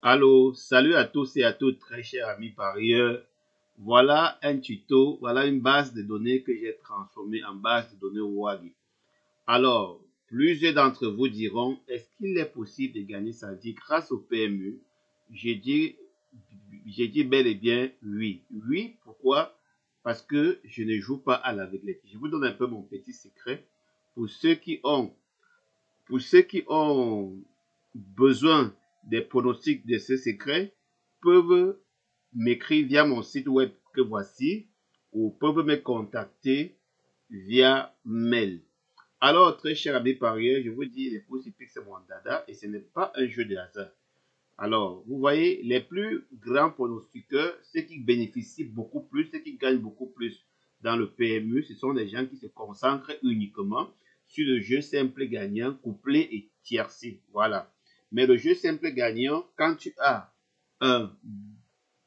Allô, salut à tous et à toutes, très chers amis parieurs. Voilà un tuto, voilà une base de données que j'ai transformée en base de données Wagi. Alors, plusieurs d'entre vous diront, est-ce qu'il est possible de gagner sa vie grâce au PMU? J'ai dit, j'ai dit bel et bien oui. Oui, pourquoi? Parce que je ne joue pas à l'aveuglette. Je vous donne un peu mon petit secret. Pour ceux qui ont pour ceux qui ont besoin des pronostics de ce secret, peuvent m'écrire via mon site web que voici ou peuvent me contacter via mail. Alors, très cher ami parieur, je vous dis, les courses hippiques, c'est mon dada et ce n'est pas un jeu de hasard. Alors, vous voyez, les plus grands pronostiqueurs, ceux qui bénéficient beaucoup plus, ceux qui gagnent beaucoup plus dans le PMU, ce sont des gens qui se concentrent uniquement sur le jeu simple gagnant, couplé et tiercé. Voilà. Mais le jeu simple gagnant, quand tu as un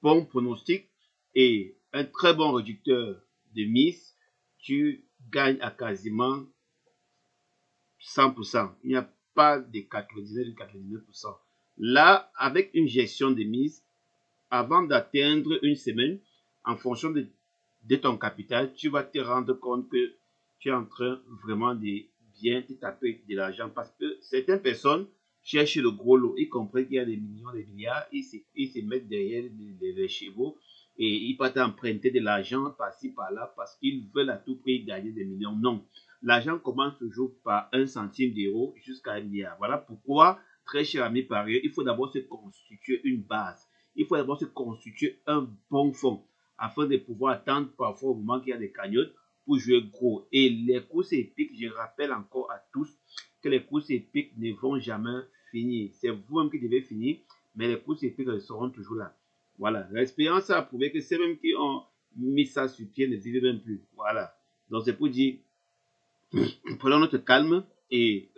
bon pronostic et un très bon réducteur de mise, tu gagnes à quasiment 100%. Il n'y a pas de 99 ou 99%. Là, avec une gestion de mise, avant d'atteindre une semaine, en fonction de ton capital, tu vas te rendre compte que tu es en train vraiment de bien te taper de l'argent parce que certaines personnes cherchent le gros lot, y compris qu'il y a des millions, des milliards, ils se mettent derrière les chevaux et ils partent emprunter de l'argent par-ci, par-là parce qu'ils veulent à tout prix gagner des millions. Non, l'argent commence toujours par 1 centime d'euro jusqu'à 1 milliard. Voilà pourquoi, très cher ami parieur, il faut d'abord se constituer une base. Il faut d'abord se constituer un bon fonds afin de pouvoir attendre parfois au moment qu'il y a des cagnottes pour jouer gros. Et les courses épiques, je rappelle encore à tous que les courses épiques ne vont jamais finir. C'est vous-même qui devez finir, mais les courses épiques seront toujours là. Voilà. L'expérience a prouvé que ceux-mêmes qui ont mis ça sur pied ne vivent même plus. Voilà. Donc c'est pour dire, prenons notre calme et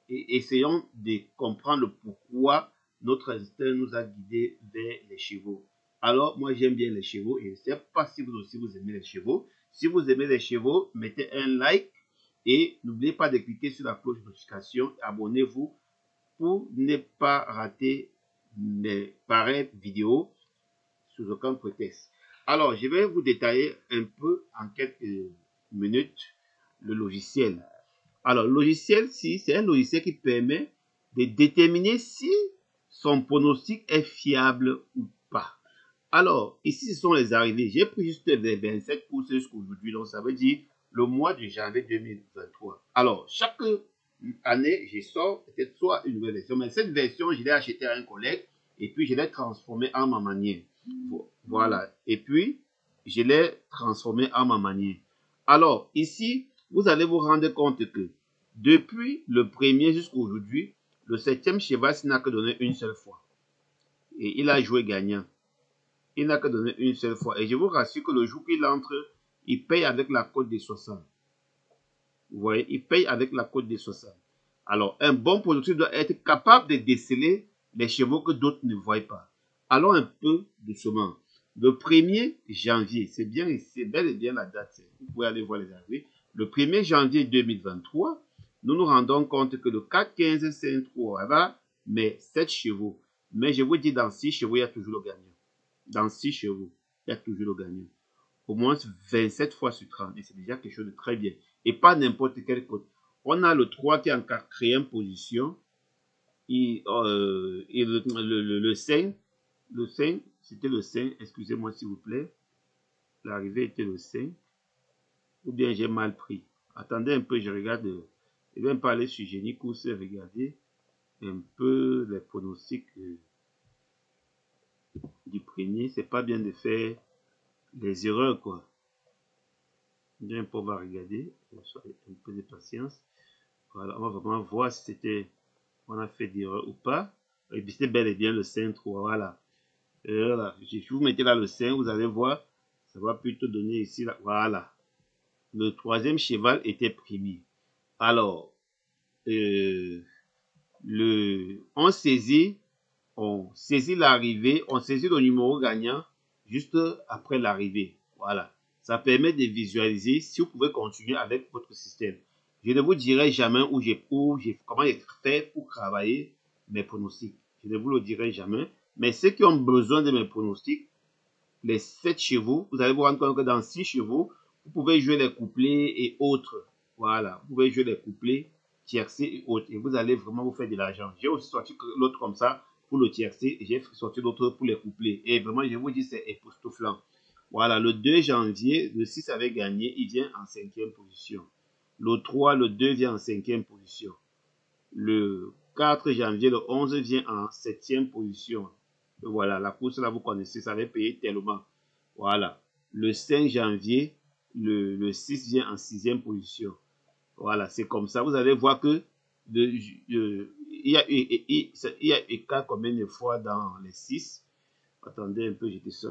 essayons de comprendre pourquoi notre instinct nous a guidés vers les chevaux. Alors, moi, j'aime bien les chevaux et je ne sais pas si vous aussi vous aimez les chevaux. Si vous aimez les chevaux, mettez un like et n'oubliez pas de cliquer sur la cloche de notification. Abonnez-vous pour ne pas rater mes pareilles vidéos sous aucun prétexte. Alors, je vais vous détailler un peu en quelques minutes le logiciel. Alors, le logiciel, c'est un logiciel qui permet de déterminer si son pronostic est fiable ou pas. Alors, ici, ce sont les arrivées. J'ai pris juste les 27 courses jusqu'aujourd'hui, donc ça veut dire le mois de janvier 2023. Alors, chaque année, je sors peut-être soit une nouvelle version, mais cette version, je l'ai achetée à un collègue et puis je l'ai transformée en ma manière. Voilà. Et puis, je l'ai transformée en ma manière. Alors, ici, vous allez vous rendre compte que depuis le premier jusqu'à aujourd'hui, le 7e cheval n'a que donné une seule fois. Et il a joué gagnant. Il n'a que donné une seule fois. Et je vous rassure que le jour qu'il entre, il paye avec la cote des 60. Vous voyez, il paye avec la cote des 60. Alors, un bon producteur doit être capable de déceler les chevaux que d'autres ne voient pas. Allons un peu doucement. Le 1er janvier, c'est bel et bien la date. Vous pouvez aller voir les arrivées. Le 1er janvier 2023, nous nous rendons compte que le 4-15, c'est un 3, mais 7 chevaux. Mais je vous dis, dans 6 chevaux, il y a toujours le gagnant. Dans 6 chevaux, il y a toujours le gagnant. Au moins 27 fois sur 30. Et c'est déjà quelque chose de très bien. Et pas n'importe quelle cote. On a le 3 qui est en 4e position. Et le 5, c'était le 5, excusez-moi s'il vous plaît. L'arrivée était le 5. Ou bien j'ai mal pris. Attendez un peu, je regarde. Je vais me parler sur Génie Course, regardez un peu les pronostics du premier. C'est pas bien de faire des erreurs, quoi. Bien, on va regarder. Un peu de patience. Voilà, on va vraiment voir si on a fait d'erreur ou pas. Et puis c'était bel et bien le 5-3. Voilà. Voilà. Si vous mettez là le 5, vous allez voir. Ça va plutôt donner ici. Là. Voilà. Le 3e cheval était premier. Alors, on saisit l'arrivée, on saisit le numéro gagnant juste après l'arrivée. Voilà. Ça permet de visualiser si vous pouvez continuer avec votre système. Je ne vous dirai jamais comment j'ai fait pour travailler mes pronostics. Je ne vous le dirai jamais. Mais ceux qui ont besoin de mes pronostics, les 7 chevaux, vous allez vous rendre compte que dans 6 chevaux, vous pouvez jouer les couplets et autres. Voilà, vous pouvez jouer les couplets, tiercés et autres. Et vous allez vraiment vous faire de l'argent. J'ai aussi sorti l'autre comme ça pour le tiercé et j'ai sorti l'autre pour les couplets. Et vraiment, je vous dis, c'est époustouflant. Voilà, le 2 janvier, le 6 avait gagné, il vient en 5e position. Le 3, le 2 vient en 5e position. Le 4 janvier, le 11 vient en 7e position. Voilà, la course là, vous connaissez, ça avait payé tellement. Voilà. Le 5 janvier, le 6 vient en 6e position. Voilà, c'est comme ça. Vous allez voir que il y a écart combien de fois dans les 6. Attendez un peu, j'étais ça.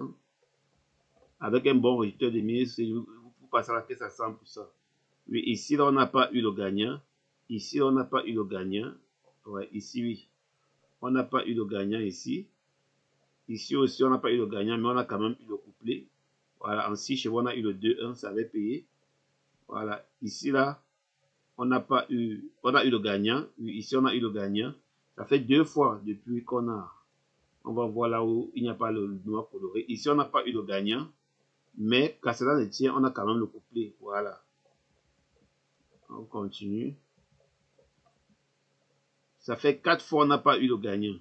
Avec un bon résultat de mise, vous passez à la caisse à 100%. Oui, ici, là, on n'a pas eu le gagnant. Ici, on n'a pas eu le gagnant. Ouais, ici, oui. On n'a pas eu le gagnant ici. Ici aussi, on n'a pas eu le gagnant, mais on a quand même eu le couplet. Voilà, en 6 chevaux, on a eu le 2-1, ça avait payé. Voilà, ici, là, on a eu le gagnant. Ici, on a eu le gagnant. Ça fait 2 fois depuis qu'on a. On va voir là où il n'y a pas le noir coloré. Ici, on n'a pas eu le gagnant. Mais, qu'à cela ne tient, on a quand même le couplet. Voilà. On continue. Ça fait 4 fois on n'a pas eu le gagnant.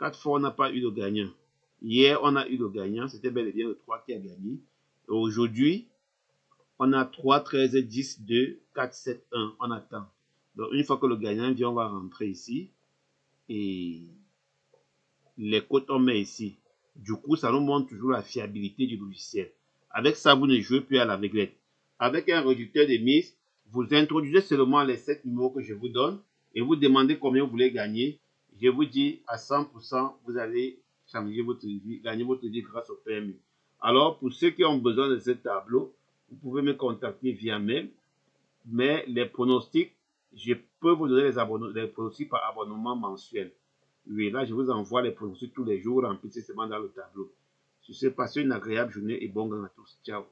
4 fois on n'a pas eu le gagnant. Hier, on a eu le gagnant. C'était bel et bien le 3 qui a gagné. Et aujourd'hui, on a 3, 13, 10, 2, 4, 7, 1. On attend. Donc, une fois que le gagnant vient, on va rentrer ici. Et les cotes, on met ici. Du coup, ça nous montre toujours la fiabilité du logiciel. Avec ça, vous ne jouez plus à l'aveuglette. Avec un réducteur de mise, vous introduisez seulement les 7 numéros que je vous donne et vous demandez combien vous voulez gagner. Je vous dis à 100%, vous allez changer votre vie, gagner votre vie grâce au PMU. Alors, pour ceux qui ont besoin de ce tableau, vous pouvez me contacter via mail. Mais les pronostics, je peux vous donner les pronostics par abonnement mensuel. Oui, là, je vous envoie les pronostics tous les jours, remplissez seulement dans le tableau. Sur ce, passez une agréable journée et bon gain à tous. Ciao.